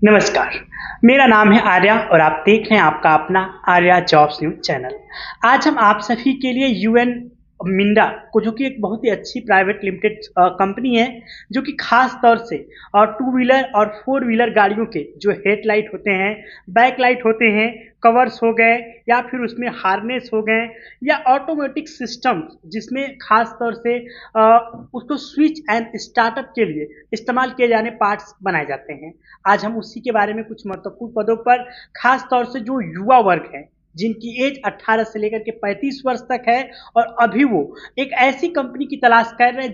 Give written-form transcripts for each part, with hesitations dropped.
नमस्कार, मेरा नाम है आर्या और आप देख रहे हैं आपका अपना आर्या जॉब्स न्यूज़ चैनल। आज हम आप सभी के लिए यूएन मिंडा को जो कि एक बहुत ही अच्छी प्राइवेट लिमिटेड कंपनी है, जो कि ख़ास तौर से टू व्हीलर और फोर व्हीलर गाड़ियों के जो हेडलाइट होते हैं, बैक लाइट होते हैं, कवर्स हो गए या फिर उसमें हार्नेस हो गए या ऑटोमेटिक सिस्टम जिसमें ख़ास तौर से उसको स्विच एंड स्टार्टअप के लिए इस्तेमाल किए जाने पार्ट्स बनाए जाते हैं। आज हम उसी के बारे में कुछ महत्वपूर्ण पदों पर खास तौर से जो युवा वर्ग है, जिनकी एज 18 से लेकर के 35 वर्ष तक है और अभी वो एक ऐसी कंपनी की तलाश कर रहे हैं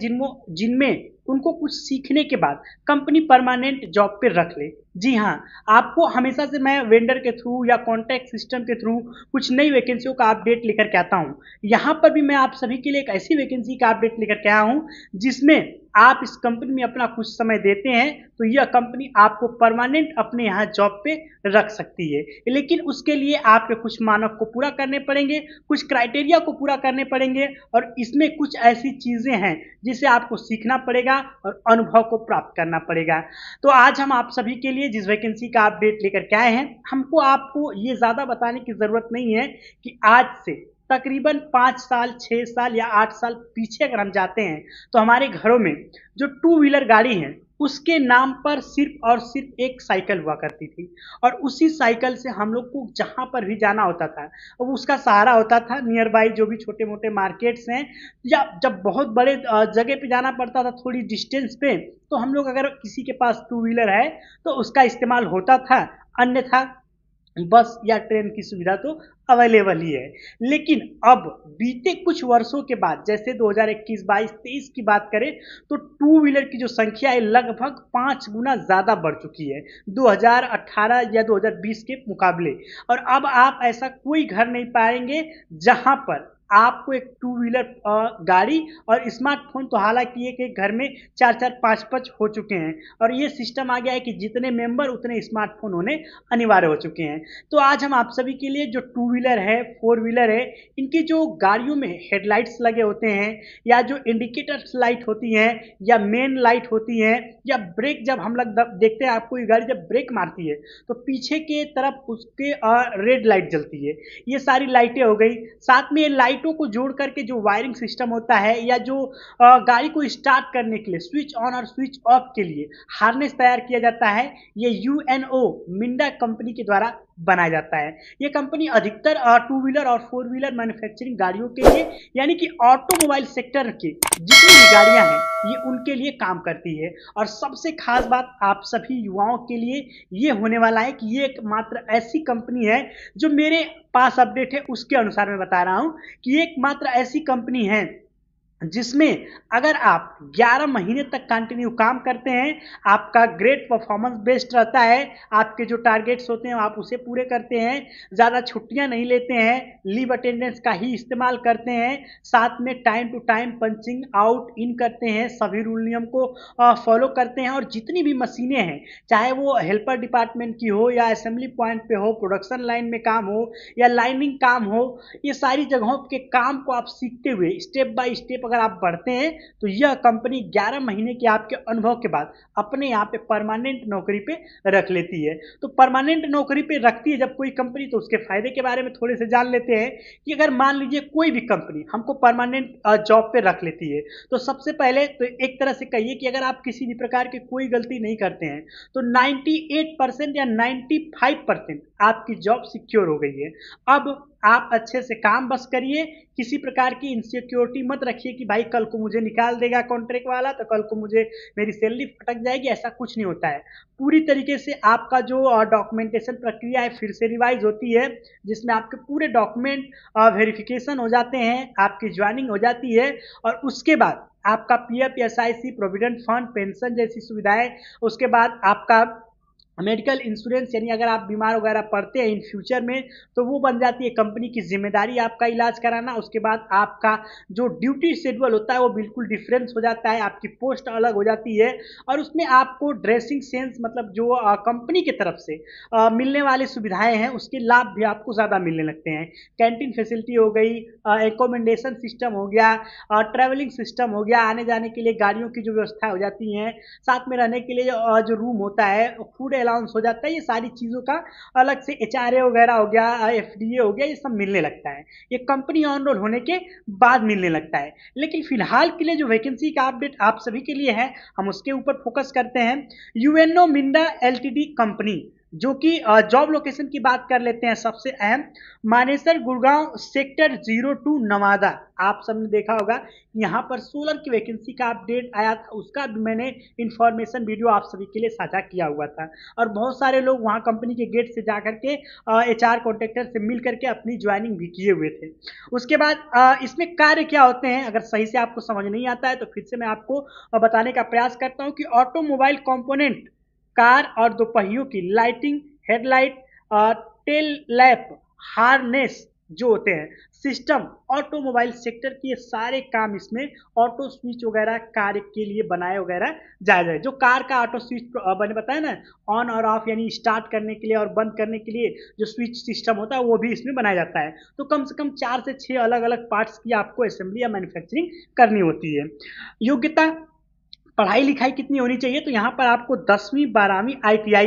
जिनमें उनको कुछ सीखने के बाद कंपनी परमानेंट जॉब पे रख ले। जी हाँ, आपको हमेशा से मैं वेंडर के थ्रू या कॉन्टैक्ट सिस्टम के थ्रू कुछ नई वैकेंसियों का अपडेट लेकर के आता हूँ। यहाँ पर भी मैं आप सभी के लिए एक ऐसी वैकेंसी का अपडेट लेकर के आया हूँ, जिसमें आप इस कंपनी में अपना कुछ समय देते हैं तो यह कंपनी आपको परमानेंट अपने यहाँ जॉब पे रख सकती है। लेकिन उसके लिए आपके कुछ मानक को पूरा करने पड़ेंगे, कुछ क्राइटेरिया को पूरा करने पड़ेंगे और इसमें कुछ ऐसी चीज़ें हैं जिसे आपको सीखना पड़ेगा और अनुभव को प्राप्त करना पड़ेगा। तो आज हम आप सभी के लिए जिस वैकेंसी का अपडेट लेकर के आए हैं, हमको आपको ये ज़्यादा बताने की ज़रूरत नहीं है कि आज से तकरीबन 5 साल, 6 साल या 8 साल पीछे अगर हम जाते हैं, तो हमारे घरों में जो टू व्हीलर गाड़ी है, उसके नाम पर सिर्फ और सिर्फ एक साइकिल हुआ करती थी और उसी साइकिल से हम लोग को जहाँ पर भी जाना होता था, अब उसका सहारा होता था नियर बाई जो भी छोटे-मोटे मार्केट्स हैं या जब बहुत बड़े जगह पे जाना पड़ता था थोड़ी डिस्टेंस पे, तो हम लोग अगर किसी के पास टू व्हीलर है, तो उसका इस्तेमाल होता था, अन्यथा बस या ट्रेन की सुविधा तो अवेलेबल ही है। लेकिन अब बीते कुछ वर्षों के बाद जैसे 2021, 22, 23 की बात करें तो टू व्हीलर की जो संख्या है लगभग 5 गुना ज़्यादा बढ़ चुकी है 2018 या 2020 के मुकाबले। और अब आप ऐसा कोई घर नहीं पाएंगे जहां पर आपको एक टू व्हीलर गाड़ी और स्मार्टफोन तो हालांकि एक घर में 4-4, 5-5 हो चुके हैं और ये सिस्टम आ गया है कि जितने मेंबर उतने स्मार्टफोन होने अनिवार्य हो चुके हैं। तो आज हम आप सभी के लिए जो टू व्हीलर है, फोर व्हीलर है, इनकी जो गाड़ियों में हेडलाइट्स लगे होते हैं या जो इंडिकेटर्स लाइट होती हैं या मेन लाइट होती हैं या ब्रेक जब हम लोग देखते हैं, आपको ये गाड़ी जब ब्रेक मारती है तो पीछे के तरफ उसके रेड लाइट जलती है। ये सारी लाइटें हो गई, साथ में ये लाइटों को जोड़ करके जो वायरिंग सिस्टम होता है या जो गाड़ी को स्टार्ट करने के लिए स्विच ऑन और स्विच ऑफ के लिए हार्नेस तैयार किया जाता है, ये यूएनओ मिंडा कंपनी के द्वारा बनाया जाता है। ये कंपनी अधिकतर टू व्हीलर और फोर व्हीलर मैन्युफैक्चरिंग गाड़ियों के लिए यानी कि ऑटोमोबाइल सेक्टर के जितनी भी गाड़ियां हैं ये उनके लिए काम करती है। और सबसे खास बात आप सभी युवाओं के लिए ये होने वाला है कि ये एक मात्र ऐसी कंपनी है, जो मेरे पास अपडेट है उसके अनुसार मैं बता रहा हूं कि ये एक मात्र ऐसी कंपनी है जिसमें अगर आप 11 महीने तक कंटिन्यू काम करते हैं, आपका ग्रेट परफॉर्मेंस बेस्ड रहता है, आपके जो टारगेट्स होते हैं आप उसे पूरे करते हैं, ज़्यादा छुट्टियां नहीं लेते हैं, लीव अटेंडेंस का ही इस्तेमाल करते हैं, साथ में time to time punching out in करते हैं, सभी रूल नियम को फॉलो करते हैं और जितनी भी मशीनें हैं, चाहे वो हेल्पर डिपार्टमेंट की हो या असेंबली पॉइंट पे हो, प्रोडक्शन लाइन में काम हो या लाइनिंग काम हो, ये सारी जगहों के काम को आप सीखते हुए स्टेप बाय स्टेप अगर आप बढ़ते हैं तो यह कंपनी 11 महीने के आपके अनुभव के बाद अपने यहाँ पे परमानेंट नौकरी पे रख लेती है। तो परमानेंट नौकरी पे रखती है जब कोई कंपनी, तो उसके फायदे के बारे में थोड़े से जान लेते हैं कि अगर मान लीजिए कोई भी कंपनी हमको परमानेंट जॉब पे रख लेती है, तो सबसे पहले तो एक तरह से कहिए कि अगर आप किसी भी प्रकार की कोई गलती नहीं करते हैं तो 98% या 95% आपकी जॉब सिक्योर हो गई है। अब आप अच्छे से काम बस करिए, किसी प्रकार की इनसिक्योरिटी मत रखिए कि भाई कल को मुझे निकाल देगा कॉन्ट्रैक्ट वाला तो कल को मुझे मेरी सैलरी फटक जाएगी, ऐसा कुछ नहीं होता है। पूरी तरीके से आपका जो डॉक्यूमेंटेशन प्रक्रिया है फिर से रिवाइज होती है, जिसमें आपके पूरे डॉक्यूमेंट वेरिफिकेशन हो जाते हैं, आपकी ज्वाइनिंग हो जाती है और उसके बाद आपका PF, SIC, provident fund, pension जैसी सुविधाएं, उसके बाद आपका मेडिकल इंश्योरेंस यानी अगर आप बीमार वगैरह पड़ते हैं इन फ्यूचर में तो वो बन जाती है कंपनी की जिम्मेदारी आपका इलाज कराना। उसके बाद आपका जो ड्यूटी शेड्यूल होता है वो बिल्कुल डिफरेंस हो जाता है, आपकी पोस्ट अलग हो जाती है और उसमें आपको ड्रेसिंग सेंस मतलब जो कंपनी की तरफ से मिलने वाली सुविधाएं हैं उसके लाभ भी आपको ज़्यादा मिलने लगते हैं। कैंटीन फैसिलिटी हो गई, एकोमोडेशन सिस्टम हो गया, ट्रैवलिंग सिस्टम हो गया, आने जाने के लिए गाड़ियों की जो व्यवस्था हो जाती हैं, साथ में रहने के लिए जो रूम होता है, फूड अलाउंस हो जाता है, ये सारी चीज़ों का अलग से HRA वगैरह हो गया, FDA हो गया, ये सब मिलने लगता है, ये कंपनी ऑन रोल होने के बाद मिलने लगता है। लेकिन फिलहाल के लिए जो वैकेंसी का अपडेट आप सभी के लिए है, हम उसके ऊपर फोकस करते हैं। यूएनओ मिंडा LTD कंपनी, जो कि जॉब लोकेशन की बात कर लेते हैं, सबसे अहम मानेसर गुड़गांव सेक्टर 02 नवादा। आप सबने देखा होगा यहाँ पर सोलर की वैकेंसी का अपडेट आया था, उसका भी मैंने इंफॉर्मेशन वीडियो आप सभी के लिए साझा किया हुआ था, और बहुत सारे लोग वहाँ कंपनी के गेट से जा करके HR कॉन्ट्रैक्टर से मिल करके अपनी ज्वाइनिंग भी किए हुए थे। उसके बाद इसमें कार्य क्या होते हैं, अगर सही से आपको समझ नहीं आता है तो फिर से मैं आपको बताने का प्रयास करता हूँ कि ऑटोमोबाइल कंपोनेंट, कार और दोपहियों की lighting, headlight, tail lamp, harness जो होते हैं, सिस्टम, ऑटोमोबाइल सेक्टर के ये सारे काम इसमें ऑटो स्विच वगैरह कार के लिए बनाए वगैरह जाए जाए। जो कार का ऑटो स्विच मैंने बताया ना, ऑन और ऑफ यानी स्टार्ट करने के लिए और बंद करने के लिए जो स्विच सिस्टम होता है वो भी इसमें बनाया जाता है। तो कम से कम 4 से 6 अलग अलग पार्ट्स की आपको असेंबली या मैन्युफैक्चरिंग करनी होती है। योग्यता, पढ़ाई लिखाई कितनी होनी चाहिए, तो यहाँ पर आपको 10वीं 12वीं ITI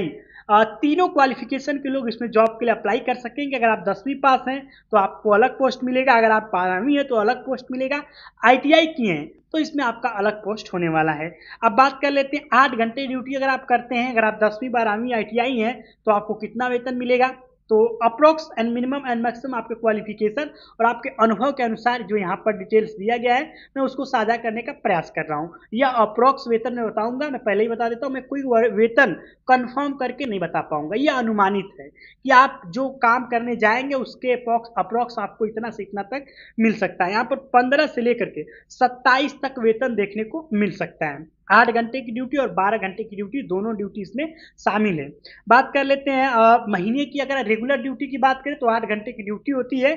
तीनों क्वालिफिकेशन के लोग इसमें जॉब के लिए अप्लाई कर सकेंगे। अगर आप 10वीं पास हैं तो आपको अलग पोस्ट मिलेगा, अगर आप 12वीं हैं तो अलग पोस्ट मिलेगा, ITI किए हैं तो इसमें आपका अलग पोस्ट होने वाला है। अब बात कर लेते हैं 8 घंटे ड्यूटी अगर आप करते हैं, अगर आप 10वीं 12वीं ITI हैं तो आपको कितना वेतन मिलेगा, तो approx and minimum and maximum आपके क्वालिफिकेशन और आपके अनुभव के अनुसार जो यहाँ पर डिटेल्स दिया गया है मैं उसको साझा करने का प्रयास कर रहा हूँ। यह अप्रोक्स वेतन मैं बताऊंगा, मैं पहले ही बता देता हूँ, मैं कोई वेतन कंफर्म करके नहीं बता पाऊंगा, यह अनुमानित है कि आप जो काम करने जाएंगे उसके अप्रोक्स आपको इतना से इतना तक मिल सकता है। यहाँ पर 15 से लेकर के 27 तक वेतन देखने को मिल सकता है। 8 घंटे की ड्यूटी और 12 घंटे की ड्यूटी दोनों ड्यूटी इसमें शामिल है। बात कर लेते हैं महीने की, अगर रेगुलर ड्यूटी की बात करें तो 8 घंटे की ड्यूटी होती है।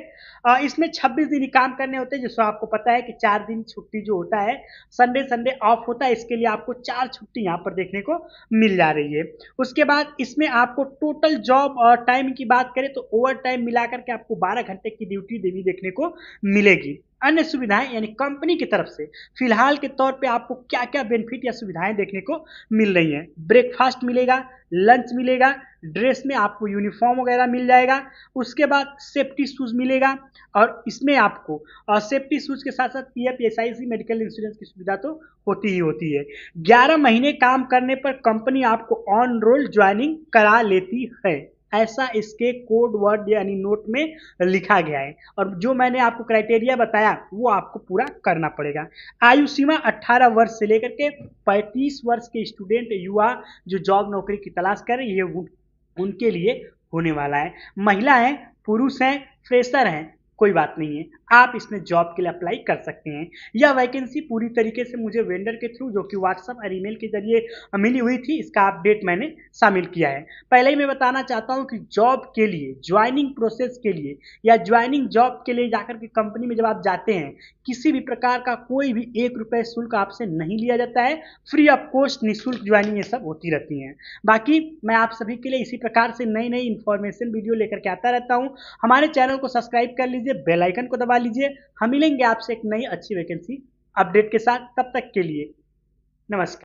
इसमें 26 दिन ही काम करने होते हैं, जिसको आपको पता है कि 4 दिन छुट्टी जो होता है, संडे ऑफ होता है, इसके लिए आपको 4 छुट्टी यहाँ पर देखने को मिल जा रही है। उसके बाद इसमें आपको टोटल जॉब और टाइम की बात करें तो ओवर टाइम मिलाकर के आपको 12 घंटे की ड्यूटी देवी देखने को मिलेगी। अन्य सुविधाएं यानी कंपनी की तरफ से फिलहाल के तौर पे आपको क्या क्या बेनिफिट या सुविधाएं देखने को मिल रही हैं, ब्रेकफास्ट मिलेगा, लंच मिलेगा, ड्रेस में आपको यूनिफॉर्म वगैरह मिल जाएगा, उसके बाद सेफ्टी शूज मिलेगा, और इसमें आपको सेफ्टी शूज के साथ साथ PF SIC मेडिकल इंश्योरेंस की सुविधा तो होती ही होती है। 11 महीने काम करने पर कंपनी आपको ऑन रोल ज्वाइनिंग करा लेती है, ऐसा इसके कोड वर्ड यानी नोट में लिखा गया है, और जो मैंने आपको क्राइटेरिया बताया वो आपको पूरा करना पड़ेगा। आयु सीमा 18 वर्ष से लेकर के 35 वर्ष के स्टूडेंट युवा जो जॉब नौकरी की तलाश कर रहे हैं उनके लिए होने वाला है। महिला हैं, पुरुष हैं, फ्रेशर हैं, कोई बात नहीं है, आप इसमें जॉब के लिए अप्लाई कर सकते हैं। यह वैकेंसी पूरी तरीके से मुझे वेंडर के थ्रू जो कि व्हाट्सएप और ईमेल के जरिए मिली हुई थी, इसका अपडेट मैंने शामिल किया है। पहले ही मैं बताना चाहता हूं कि जॉब के लिए, ज्वाइनिंग प्रोसेस के लिए या ज्वाइनिंग जॉब के लिए जाकर के कंपनी में जब आप जाते हैं, किसी भी प्रकार का कोई भी 1 रुपये शुल्क आपसे नहीं लिया जाता है, फ्री ऑफ कॉस्ट निःशुल्क ज्वाइनिंग ये सब होती रहती हैं। बाकी मैं आप सभी के लिए इसी प्रकार से नई नई इन्फॉर्मेशन वीडियो लेकर के आता रहता हूँ। हमारे चैनल को सब्सक्राइब कर लीजिए, बेल आइकन को दबा लीजिए। हम मिलेंगे आपसे एक नई अच्छी वैकेंसी अपडेट के साथ, तब तक के लिए नमस्कार।